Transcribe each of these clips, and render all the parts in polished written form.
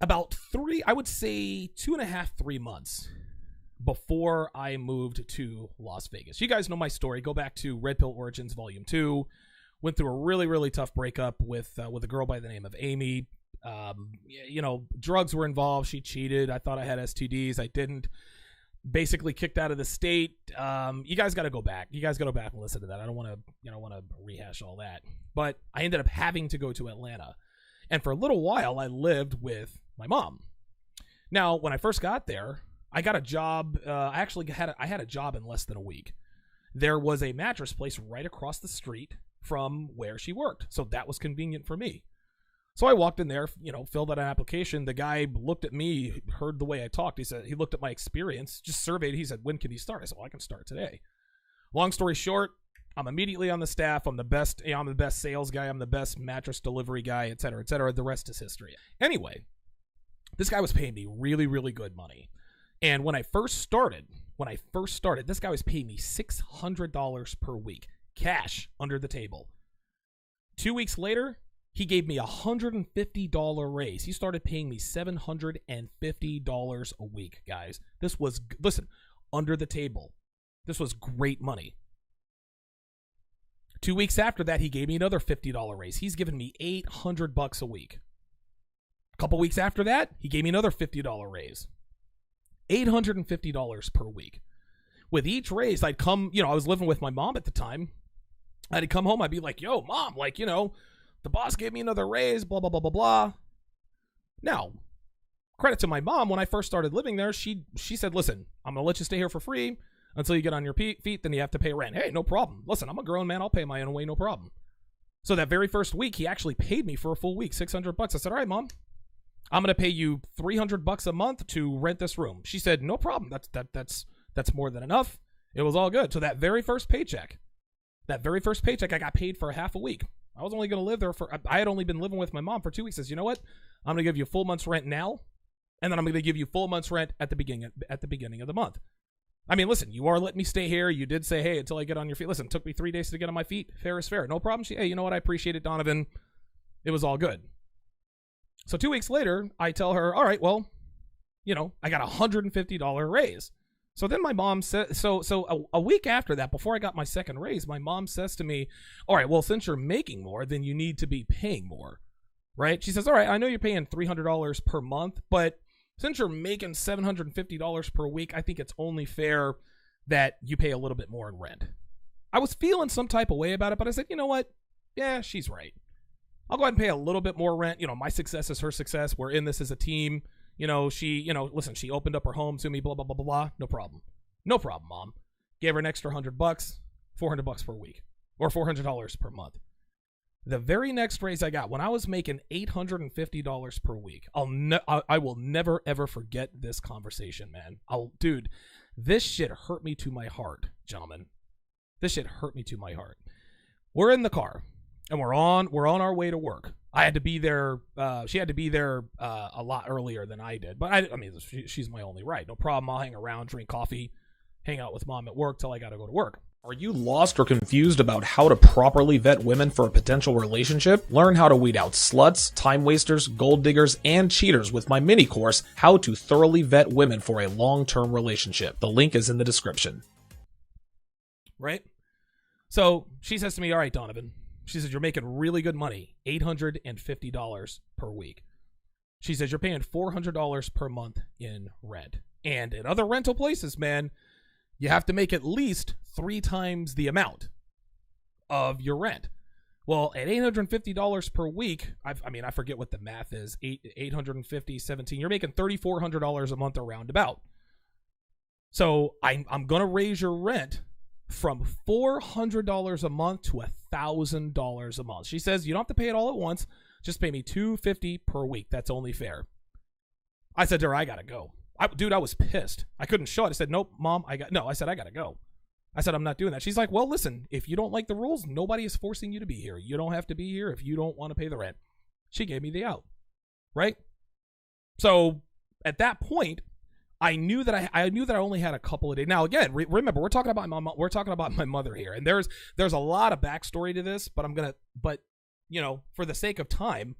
about I would say 2.5, 3 months before I moved to Las Vegas. You guys know my story. Go back to Red Pill Origins Volume 2. Went through a really, really tough breakup with a girl by the name of Amy. Drugs were involved. She cheated. I thought I had STDs. I didn't. Basically kicked out of the state. You guys got to go back. You guys got to go back and listen to that. I don't want to rehash all that. But I ended up having to go to Atlanta. And for a little while, I lived with my mom. Now, when I first got there, I got a job. I had a job in less than a week. There was a mattress place right across the street from where she worked. So that was convenient for me. So I walked in there, filled out an application. The guy looked at me, heard the way I talked. He looked at my experience, just surveyed. He said, "When can you start?" I said, "Well, I can start today." Long story short, I'm immediately on the staff. I'm the best. I'm the best sales guy. I'm the best mattress delivery guy, et cetera, et cetera. The rest is history. Anyway, this guy was paying me really, really good money. And when I first started, this guy was paying me $600 per week, cash under the table. 2 weeks later, he gave me a $150 raise. He started paying me $750 a week, guys. This was, listen, under the table. This was great money. 2 weeks after that, he gave me another $50 raise. He's given me $800 a week. A couple weeks after that, he gave me another $50 raise. $850 per week. With each raise, I'd come, I was living with my mom at the time. I'd come home, I'd be like, "Yo, Mom, the boss gave me another raise, blah, blah, blah, blah, blah." Now, credit to my mom, when I first started living there, she said, "Listen, I'm going to let you stay here for free until you get on your feet, then you have to pay rent." Hey, no problem. Listen, I'm a grown man. I'll pay my own way, no problem. So that very first week, he actually paid me for a full week, $600. I said, "All right, Mom, I'm going to pay you $300 a month to rent this room." She said, "No problem. That's more than enough." It was all good. So that very first paycheck, I got paid for a half a week. I was only going to live there I had only been living with my mom for 2 weeks. I said, "You know what? I'm going to give you a full month's rent now, and then I'm going to give you full month's rent at the beginning of the month." I mean, listen, you are letting me stay here. You did say, "Hey, until I get on your feet." Listen, it took me 3 days to get on my feet. Fair is fair. No problem. Hey, you know what? I appreciate it, Donovan. It was all good. So 2 weeks later, I tell her, "All right, well, I got a $150 raise." So then my mom said, a week after that, before I got my second raise, my mom says to me, "All right, well, since you're making more, then you need to be paying more," right? She says, "All right, I know you're paying $300 per month, but since you're making $750 per week, I think it's only fair that you pay a little bit more in rent." I was feeling some type of way about it, but I said, "You know what? Yeah, she's right. I'll go ahead and pay a little bit more rent. My success is her success. We're in this as a team. Listen, she opened up her home to me, blah, blah, blah, blah, blah. No problem. No problem, Mom." Gave her an extra $100, $400 per week, or $400 per month. The very next raise I got, when I was making $850 per week, I will never, ever forget this conversation, man. Dude, this shit hurt me to my heart, gentlemen. This shit hurt me to my heart. We're in the car, and we're on our way to work. I had to be there. She had to be there a lot earlier than I did. But I mean, she's my only ride. No problem. I'll hang around, drink coffee, hang out with Mom at work till I got to go to work. Are you lost or confused about how to properly vet women for a potential relationship? Learn how to weed out sluts, time wasters, gold diggers, and cheaters with my mini course, How to Thoroughly Vet Women for a Long-Term Relationship. The link is in the description. Right? So she says to me, "All right, Donovan." She says, "You're making really good money, $850 per week." She says, "You're paying $400 per month in rent. And in other rental places, man, you have to make at least 3 times the amount of your rent." Well, at $850 per week, I forget what the math is, 850, 17, you're making $3,400 a month around about. So I'm going to raise your rent from $400 a month to $1,000 a month. She says, "You don't have to pay it all at once. Just pay me $250 per week. That's only fair." I said to her, "I got to go." Dude, I was pissed. I couldn't show it. I said, "Nope, Mom, I got to go." I said, "I'm not doing that." She's like, "Well, listen, if you don't like the rules, nobody is forcing you to be here. You don't have to be here if you don't want to pay the rent." She gave me the out, right? So at that point, I knew that I only had a couple of days. Now, again, remember, we're talking about my mother here, and there's a lot of backstory to this, but for the sake of time,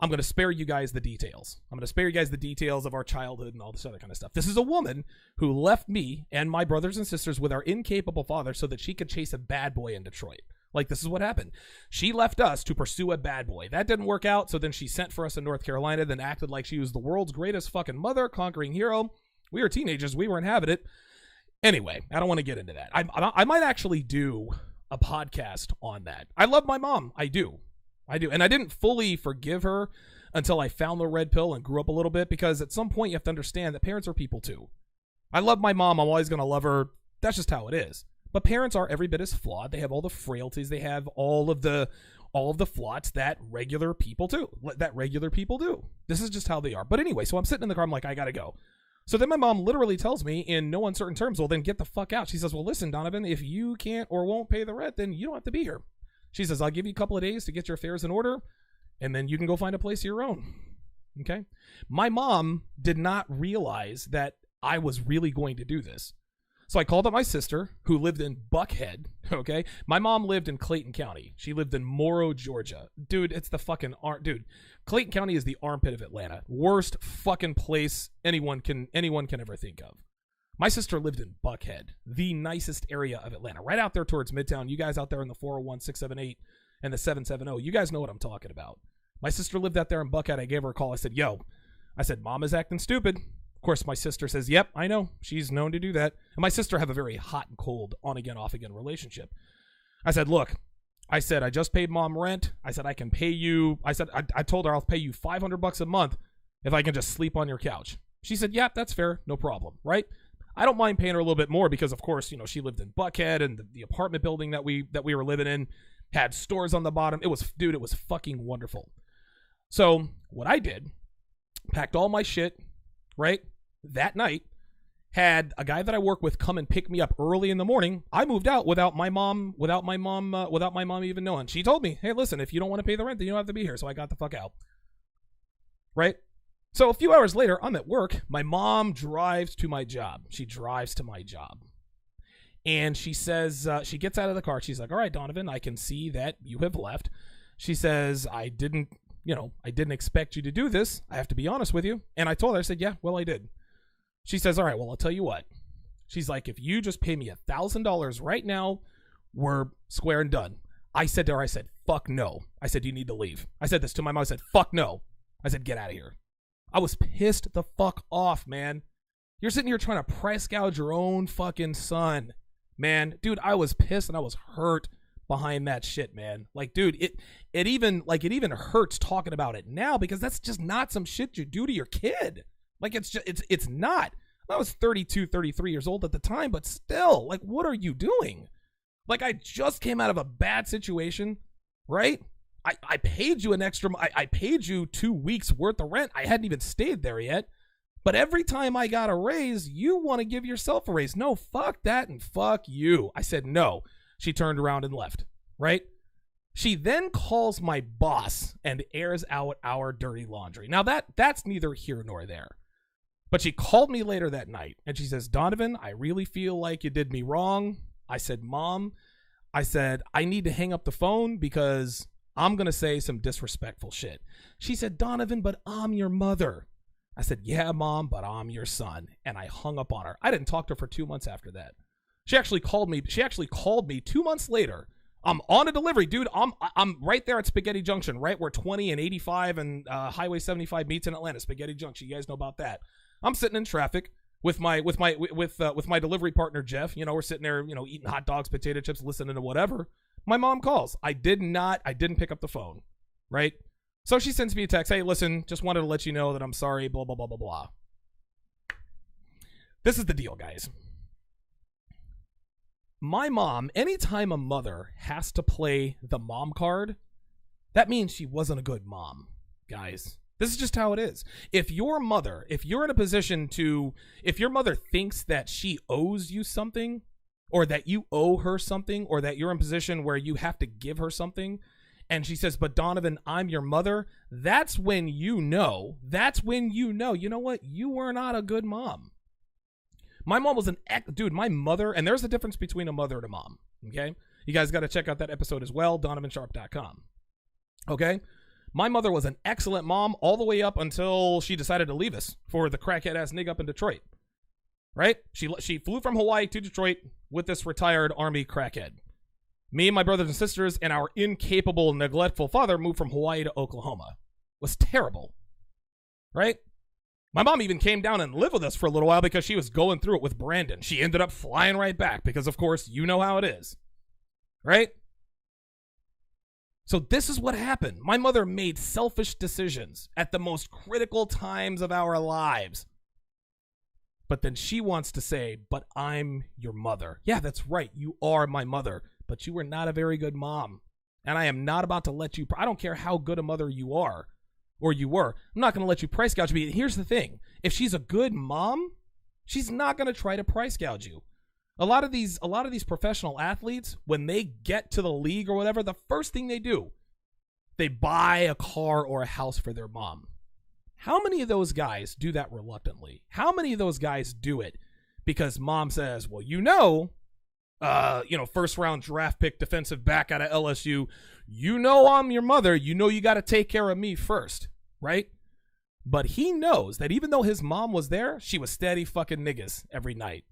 I'm going to spare you guys the details. I'm going to spare you guys the details of our childhood and all this other kind of stuff. This is a woman who left me and my brothers and sisters with our incapable father so that she could chase a bad boy in Detroit. Like, this is what happened. She left us to pursue a bad boy. That didn't work out, so then she sent for us in North Carolina, then acted like she was the world's greatest fucking mother, conquering hero. We were teenagers. We weren't having it. Anyway, I don't want to get into that. I might actually do a podcast on that. I love my mom. I do. And I didn't fully forgive her until I found the red pill and grew up a little bit, because at some point you have to understand that parents are people too. I love my mom. I'm always going to love her. That's just how it is. But parents are every bit as flawed. They have all the frailties. They have all of the flaws that regular people do. This is just how they are. But anyway, so I'm sitting in the car. I'm like, I got to go. So then my mom literally tells me in no uncertain terms, well, then get the fuck out. She says, well, listen, Donovan, if you can't or won't pay the rent, then you don't have to be here. She says, I'll give you a couple of days to get your affairs in order, and then you can go find a place of your own. Okay? My mom did not realize that I was really going to do this. So I called up my sister, who lived in Buckhead, okay? My mom lived in Clayton County. She lived in Morrow, Georgia. Dude, it's the fucking... Dude, Clayton County is the armpit of Atlanta. Worst fucking place anyone can ever think of. My sister lived in Buckhead, the nicest area of Atlanta, right out there towards Midtown. You guys out there in the 401, 678, and the 770, you guys know what I'm talking about. My sister lived out there in Buckhead. I gave her a call. I said, Mom is acting stupid. Of course, my sister says, yep, I know. She's known to do that. And my sister have a very hot and cold, on-again, off-again relationship. I said, look, I just paid Mom rent. I said, I can pay you. I told her I'll pay you $500 a month if I can just sleep on your couch. She said, yeah, that's fair. No problem, right? I don't mind paying her a little bit more because, of course, she lived in Buckhead, and the apartment building that we were living in had stores on the bottom. It was fucking wonderful. So what I did, packed all my shit, right? That night, had a guy that I work with come and pick me up early in the morning. I moved out without my mom even knowing. She told me, hey, listen, if you don't want to pay the rent, then you don't have to be here. So I got the fuck out. Right? So a few hours later, I'm at work. My mom drives to my job. And she says, she gets out of the car. She's like, all right, Donovan, I can see that you have left. She says, I didn't expect you to do this. I have to be honest with you. And I told her, I said, yeah, well, I did. She says, all right, well, I'll tell you what. She's like, if you just pay me $1,000 right now, we're square and done. I said to her, fuck no. I said, you need to leave. I said this to my mom. I said, fuck no. I said, get out of here. I was pissed the fuck off, man. You're sitting here trying to price gouge your own fucking son. Man, dude, I was pissed and I was hurt behind that shit, man. Like, dude, it even hurts talking about it now, because that's just not some shit you do to your kid. Like, it's not. I was 32, 33 years old at the time, but still, like, what are you doing? Like, I just came out of a bad situation, right? I paid you I paid you 2 weeks worth of rent. I hadn't even stayed there yet. But every time I got a raise, you want to give yourself a raise. No, fuck that and fuck you. I said no. She turned around and left, right? She then calls my boss and airs out our dirty laundry. Now, that's neither here nor there. But she called me later that night, and she says, Donovan, I really feel like you did me wrong. I said, Mom, I need to hang up the phone because I'm going to say some disrespectful shit. She said, Donovan, but I'm your mother. I said, yeah, Mom, but I'm your son. And I hung up on her. I didn't talk to her for 2 months after that. She actually called me 2 months later. I'm on a delivery, dude. I'm right there at Spaghetti Junction, right where 20 and 85 and Highway 75 meets in Atlanta. Spaghetti Junction. You guys know about that. I'm sitting in traffic with my delivery partner Jeff. We're sitting there, eating hot dogs, potato chips, listening to whatever. My mom calls. I didn't pick up the phone, right? So she sends me a text. Hey, listen, just wanted to let you know that I'm sorry. Blah blah blah blah blah. This is the deal, guys. My mom, anytime a mother has to play the mom card, that means she wasn't a good mom, guys. This is just how it is. If your mother thinks that she owes you something, or that you owe her something, or that you're in a position where you have to give her something, and she says, but Donovan, I'm your mother, that's when you know, you know what? You were not a good mom. My mom was my mother, and there's a difference between a mother and a mom, okay? You guys got to check out that episode as well, DonovanSharpe.com, okay? My mother was an excellent mom all the way up until she decided to leave us for the crackhead ass nigga up in Detroit. Right? She flew from Hawaii to Detroit with this retired Army crackhead. Me and my brothers and sisters and our incapable, neglectful father moved from Hawaii to Oklahoma. It was terrible. Right? My mom even came down and lived with us for a little while because she was going through it with Brandon. She ended up flying right back because, of course, you know how it is. Right? So this is what happened. My mother made selfish decisions at the most critical times of our lives. But then she wants to say, but I'm your mother. Yeah, that's right. You are my mother, but you were not a very good mom. And I am not about to let you, I don't care how good a mother you are or you were. I'm not going to let you price gouge me. Here's the thing. If she's a good mom, she's not going to try to price gouge you. A lot of these professional athletes, when they get to the league or whatever, the first thing they do, they buy a car or a house for their mom. How many of those guys do that reluctantly? How many of those guys do it because mom says, well, first round draft pick defensive back out of LSU, I'm your mother, you got to take care of me first, right? But he knows that even though his mom was there, she was steady fucking niggas every night.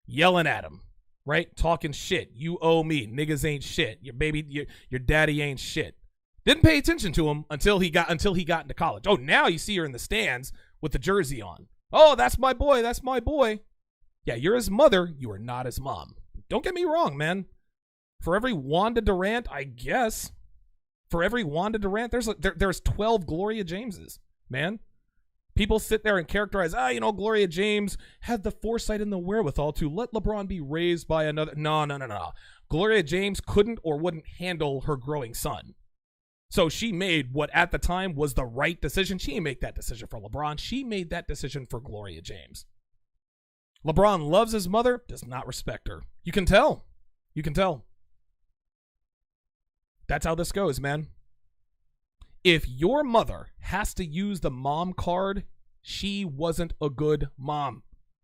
Yelling at him, right? Talking shit. You owe me. Niggas ain't shit. Your daddy ain't shit. Didn't pay attention to him until he got into college. Oh, now you see her in the stands with the jersey on. Oh, that's my boy. That's my boy. Yeah, you're his mother. You are not his mom. Don't get me wrong, man. For every Wanda Durant, I guess. For every Wanda Durant, there's 12 Gloria Jameses, man. People sit there and characterize, Gloria James had the foresight and the wherewithal to let LeBron be raised by another. No. Gloria James couldn't or wouldn't handle her growing son. So she made what at the time was the right decision. She didn't make that decision for LeBron. She made that decision for Gloria James. LeBron loves his mother, does not respect her. You can tell. That's how this goes, man. If your mother has to use the mom card, she wasn't a good mom.